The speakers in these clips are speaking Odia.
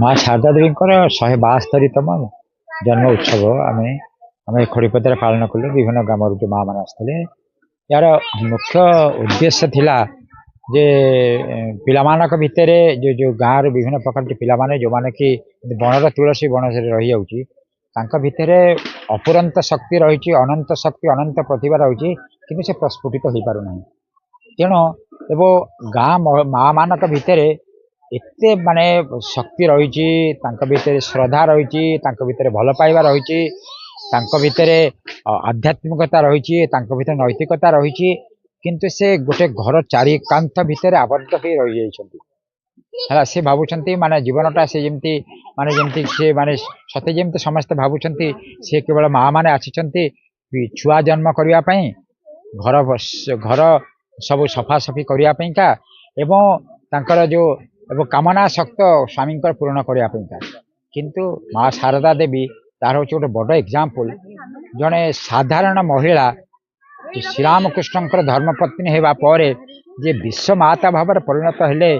ମା ଶାରଦା ଦେବୀଙ୍କର 172ତମ ଜନ୍ମ ଉତ୍ସବ ଆମେ ଖଡ଼ିପଦାରେ ପାଳନ କଲୁ। ବିଭିନ୍ନ ଗ୍ରାମରୁ ଯେଉଁ ମା ମାନେ ଆସିଥିଲେ। ଏହାର ମୁଖ୍ୟ ଉଦ୍ଦେଶ୍ୟ ଥିଲା ଯେ ପିଲାମାନଙ୍କ ଭିତରେ ଯେଉଁ ଗାଁର ବିଭିନ୍ନ ପ୍ରକାର ପିଲାମାନେ ଯେଉଁମାନେ କି ବଣର ତୁଳସୀ ବଣରେ ରହିଯାଉଛି, ତାଙ୍କ ଭିତରେ ଅପୁରନ୍ତ ଶକ୍ତି ରହିଛି, ଅନନ୍ତ ଶକ୍ତି ଅନନ୍ତ ପ୍ରତିଭା ରହିଛି, କିନ୍ତୁ ସେ ପ୍ରସ୍ଫୁଟିତ ହୋଇପାରୁନାହିଁ। ତେଣୁ ଏବଂ ଗାଁ ମା ମାନଙ୍କ ଭିତରେ ଏତେ ମାନେ ଶକ୍ତି ରହିଛି, ତାଙ୍କ ଭିତରେ ଶ୍ରଦ୍ଧା ରହିଛି, ତାଙ୍କ ଭିତରେ ଭଲ ପାଇବା ରହିଛି, ତାଙ୍କ ଭିତରେ ଆଧ୍ୟାତ୍ମିକତା ରହିଛି, ତାଙ୍କ ଭିତରେ ନୈତିକତା ରହିଛି, କିନ୍ତୁ ସେ ଗୋଟେ ଘର ଚାରି କାନ୍ଥ ଭିତରେ ଆବଦ୍ଧ ହୋଇ ରହିଯାଇଛନ୍ତି। ହେଲା, ସେ ଭାବୁଛନ୍ତି ମାନେ ଜୀବନଟା ସେ ଯେମିତି ସେ ମାନେ ସତେ ଯେମିତି ସମସ୍ତେ ଭାବୁଛନ୍ତି ସେ କେବଳ ମା ମାନେ ଆସିଛନ୍ତି ଛୁଆ ଜନ୍ମ କରିବା ପାଇଁ, ଘର ସବୁ ସଫାସଫି କରିବା ପାଇଁକା ଏବଂ ତାଙ୍କର ଯେଉଁ କାମନା ଶକ୍ତ ସ୍ୱାମୀଙ୍କର ପୂରଣ କରିବା ପାଇଁକା। କିନ୍ତୁ ମା ଶାରଦା ଦେବୀ ତାର ହେଉଛି ଗୋଟେ ବଡ଼ ଏକ୍ଜାମ୍ପଲ। ଜଣେ ସାଧାରଣ ମହିଳା ଶ୍ରୀରାମକୃଷ୍ଣଙ୍କର ଧର୍ମପତ୍ନୀ ହେବା ପରେ ଯେ ବିଶ୍ୱମାତା ଭାବରେ ପରିଣତ ହେଲେ,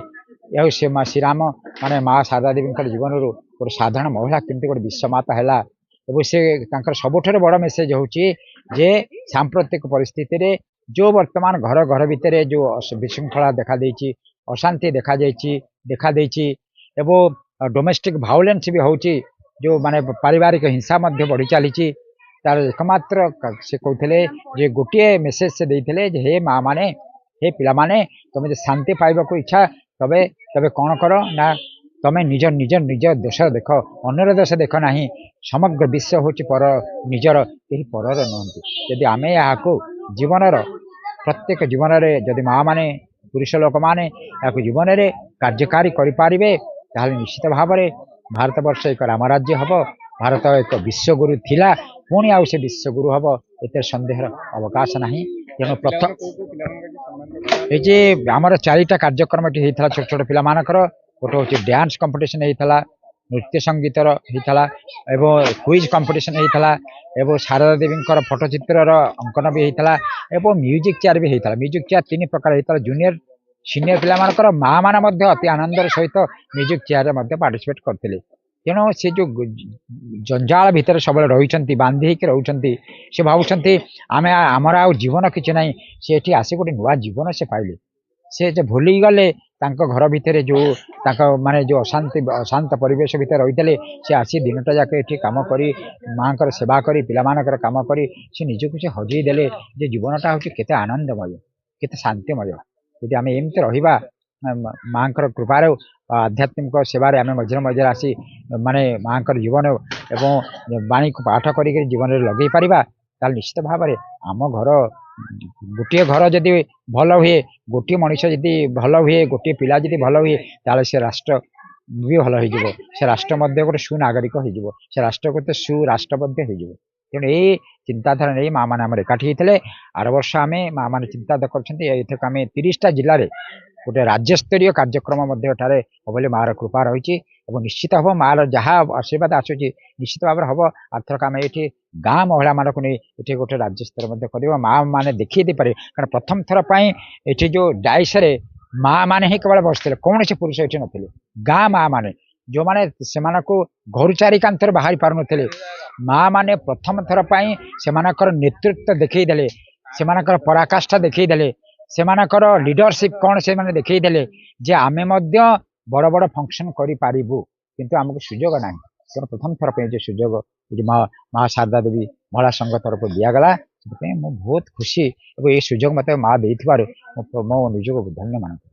ଆଉ ସେ ଶ୍ରୀରାମ ମାନେ ମା ଶାରଦା ଦେବୀଙ୍କର ଜୀବନରୁ ଗୋଟେ ସାଧାରଣ ମହିଳା କେମିତି ଗୋଟେ ବିଶ୍ୱମାତା ହେଲା। ଏବଂ ସେ ତାଙ୍କର ସବୁଠାରୁ ବଡ଼ ମେସେଜ ହେଉଛି ଯେ ସାମ୍ପ୍ରତିକ ପରିସ୍ଥିତିରେ ଯେଉଁ ବର୍ତ୍ତମାନ ଘର ଭିତରେ ଯେଉଁ ବିଶୃଙ୍ଖଳା ଦେଖାଦେଇଛି, ଅଶାନ୍ତି ଦେଖାଦେଇଛି ଏବଂ ଡୋମେଷ୍ଟିକ ଭାଓଲେନ୍ସ ବି ହେଉଛି, ଯେଉଁ ମାନେ ପାରିବାରିକ ହିଂସା ମଧ୍ୟ ବଢ଼ି ଚାଲିଛି, ତାର ଏକମାତ୍ର ସେ କହୁଥିଲେ ଯେ ଗୋଟିଏ ମେସେଜ ସେ ଦେଇଥିଲେ ଯେ ହେ ମା ମାନେ, ହେ ପିଲାମାନେ, ତମେ ଯଦି ଶାନ୍ତି ପାଇବାକୁ ଇଚ୍ଛା ତବେ କ'ଣ କର ନା ତମେ ନିଜ ଦେଶ ଦେଖ, ଅନ୍ୟର ଦେଶ ଦେଖ ନାହିଁ। ସମଗ୍ର ବିଶ୍ୱ ହେଉଛି ନିଜର, କେହି ପରର ନୁହନ୍ତି। ଯଦି ଆମେ ଏହାକୁ ଜୀବନର ପ୍ରତ୍ୟେକ ଜୀବନରେ ଯଦି ମା ମାନେ, ପୁରୁଷ ଲୋକମାନେ ଏହାକୁ ଜୀବନରେ କାର୍ଯ୍ୟକାରୀ କରିପାରିବେ, ତାହେଲେ ନିଶ୍ଚିତ ଭାବରେ ଭାରତବର୍ଷ ଏକ ରାମରାଜ୍ୟ ହେବ। ଭାରତ ଏକ ବିଶ୍ୱଗୁରୁ ଥିଲା, ପୁଣି ଆଉ ସେ ବିଶ୍ୱଗୁରୁ ହେବ, ଏତେ ସନ୍ଦେହର ଅବକାଶ ନାହିଁ। ତେଣୁ ପ୍ରଥମ এই যে ଆମର 4ଟା କାର୍ଯ୍ୟକ୍ରମ ଏଠି ହେଇଥିଲା ଛୋଟ ଛୋଟ ପିଲାମାନଙ୍କର। ଗୋଟେ ହେଉଛି ଡ୍ୟାନ୍ସ କମ୍ପିଟିସନ ହେଇଥିଲା, ନୃତ୍ୟ ସଙ୍ଗୀତର ହେଇଥିଲା ଏବଂ କୁଇଜ କମ୍ପିଟିସନ ହେଇଥିଲା ଏବଂ ଶାରଦା ଦେବୀଙ୍କର ଫଟୋଚିତ୍ରର ଅଙ୍କନ ବି ହେଇଥିଲା ଏବଂ ମ୍ୟୁଜିକ ଚେୟାର ବି ହେଇଥିଲା। ମ୍ୟୁଜିକ ଚେୟାର 3 ପ୍ରକାର ହେଇଥିଲା। ଜୁନିୟର ସିନିୟର ପିଲାମାନଙ୍କର ମା ମାନେ ମଧ୍ୟ ଅତି ଆନନ୍ଦର ସହିତ ମ୍ୟୁଜିକ ଚେୟାରରେ ମଧ୍ୟ ପାର୍ଟିସିପେଟ କରିଥିଲେ। ତେଣୁ ସେ ଯେଉଁ ଜଞ୍ଜାଳ ଭିତରେ ସବୁବେଳେ ରହିଛନ୍ତି, ବାନ୍ଧି ହେଇକି ରହୁଛନ୍ତି, ସେ ଭାବୁଛନ୍ତି ଆମର ଆଉ ଜୀବନ କିଛି ନାହିଁ। ସେ ଏଠି ଆସି ଗୋଟେ ନୂଆ ଜୀବନ ସେ ପାଇଲେ। ସେ ଯେ ଭୁଲିଗଲେ ତାଙ୍କ ଘର ଭିତରେ ତାଙ୍କ ମାନେ ଯେଉଁ ଅଶାନ୍ତ ପରିବେଶ ଭିତରେ ରହିଥିଲେ, ସେ ଆସି ଦିନଟା ଯାକ ଏଠି କାମ କରି ମାଙ୍କର ସେବା କରି ପିଲାମାନଙ୍କର କାମ କରି ସେ ନିଜକୁ ସେ ହଜେଇ ଦେଲେ ଯେ ଜୀବନଟା ହେଉଛି କେତେ ଆନନ୍ଦମୟ, କେତେ ଶାନ୍ତିମୟ। ଯଦି ଆମେ ଏମିତି ରହିବା, ମାଙ୍କର କୃପାରୁ ଆଧ୍ୟାତ୍ମିକ ସେବାରେ ଆମେ ମଝିରେ ଆସି ମାନେ ମାଙ୍କର ଜୀବନ ଏବଂ ବାଣୀକୁ ପାଠ କରିକି ଜୀବନରେ ଲଗେଇ ପାରିବା, ତାହେଲେ ନିଶ୍ଚିତ ଭାବରେ ଆମ ଘର, ଗୋଟିଏ ଘର ଯଦି ଭଲ ହୁଏ, ଗୋଟିଏ ମଣିଷ ଯଦି ଭଲ ହୁଏ, ଗୋଟିଏ ପିଲା ଯଦି ଭଲ ହୁଏ, ତାହେଲେ ସେ ରାଷ୍ଟ୍ର ବି ଭଲ ହେଇଯିବ। ସେ ରାଷ୍ଟ୍ର ମଧ୍ୟ ଗୋଟେ ସୁନାଗରିକ ହେଇଯିବ, ସେ ରାଷ୍ଟ୍ର ଗୋଟେ ସୁରାଷ୍ଟ୍ର ମଧ୍ୟ ହେଇଯିବ। ତେଣୁ ଏଇ ଚିନ୍ତାଧାରା ନେଇ ମା ମାନେ ଆମର ଏକାଠି ହେଇଥିଲେ। ଆର ବର୍ଷ ଆମେ ମା ମାନେ ଚିନ୍ତା କରିଛନ୍ତି, ଏଥିକୁ ଆମେ 30ଟା ଜିଲ୍ଲାରେ ଗୋଟେ ରାଜ୍ୟସ୍ତରୀୟ କାର୍ଯ୍ୟକ୍ରମ ମଧ୍ୟ ଏଠାରେ ହେବ ବୋଲି ମାର କୃପା ରହିଛି ଏବଂ ନିଶ୍ଚିତ ହେବ ମାର ଯାହା ଆଶୀର୍ବାଦ ଆସୁଛି ନିଶ୍ଚିତ ଭାବରେ ହେବ। ଆର୍ଥରକ ଆମେ ଏଠି ଗାଁ ମହିଳାମାନଙ୍କୁ ନେଇ ଏଠି ଗୋଟେ ରାଜ୍ୟସ୍ତର ମଧ୍ୟ କରିବା, ମା ମାନେ ଦେଖେଇ ଦେଇପାରିବେ। କାରଣ ପ୍ରଥମ ଥର ପାଇଁ ଏଠି ଯେଉଁ ଡାଇସରେ ମା ମାନେ ହିଁ କେବଳ ବସିଥିଲେ, କୌଣସି ପୁରୁଷ ଏଠି ନଥିଲେ। ଗାଁ ମା ମାନେ ଯେଉଁମାନେ ସେମାନଙ୍କୁ ଘରୁ ଚାରି କାନ୍ଥରେ ବାହାରି ପାରୁନଥିଲେ, ମା ମାନେ ପ୍ରଥମ ଥର ପାଇଁ ସେମାନଙ୍କର ନେତୃତ୍ୱ ଦେଖେଇ ଦେଲେ, ସେମାନଙ୍କର ପରାକାଷ୍ଠା ଦେଖେଇ ଦେଲେ, ସେମାନଙ୍କର ଲିଡରସିପ କ'ଣ ସେମାନେ ଦେଖେଇ ଦେଲେ ଯେ ଆମେ ମଧ୍ୟ ବଡ଼ ବଡ଼ ଫଙ୍କସନ କରିପାରିବୁ, କିନ୍ତୁ ଆମକୁ ସୁଯୋଗ ନାହିଁ। ତେଣୁ ପ୍ରଥମ ଥର ପାଇଁ ଯେ ସୁଯୋଗ ଏଠି ମା ଶାରଦା ଦେବୀ ମହିଳା ସଂଘ ତରଫରୁ ଦିଆଗଲା, ସେଥିପାଇଁ ମୁଁ ବହୁତ ଖୁସି ଏବଂ ଏହି ସୁଯୋଗ ମୋତେ ମା ଦେଇଥିବାରୁ ମୁଁ ନିଜକୁ ଧନ୍ୟ ମାନୁଛି।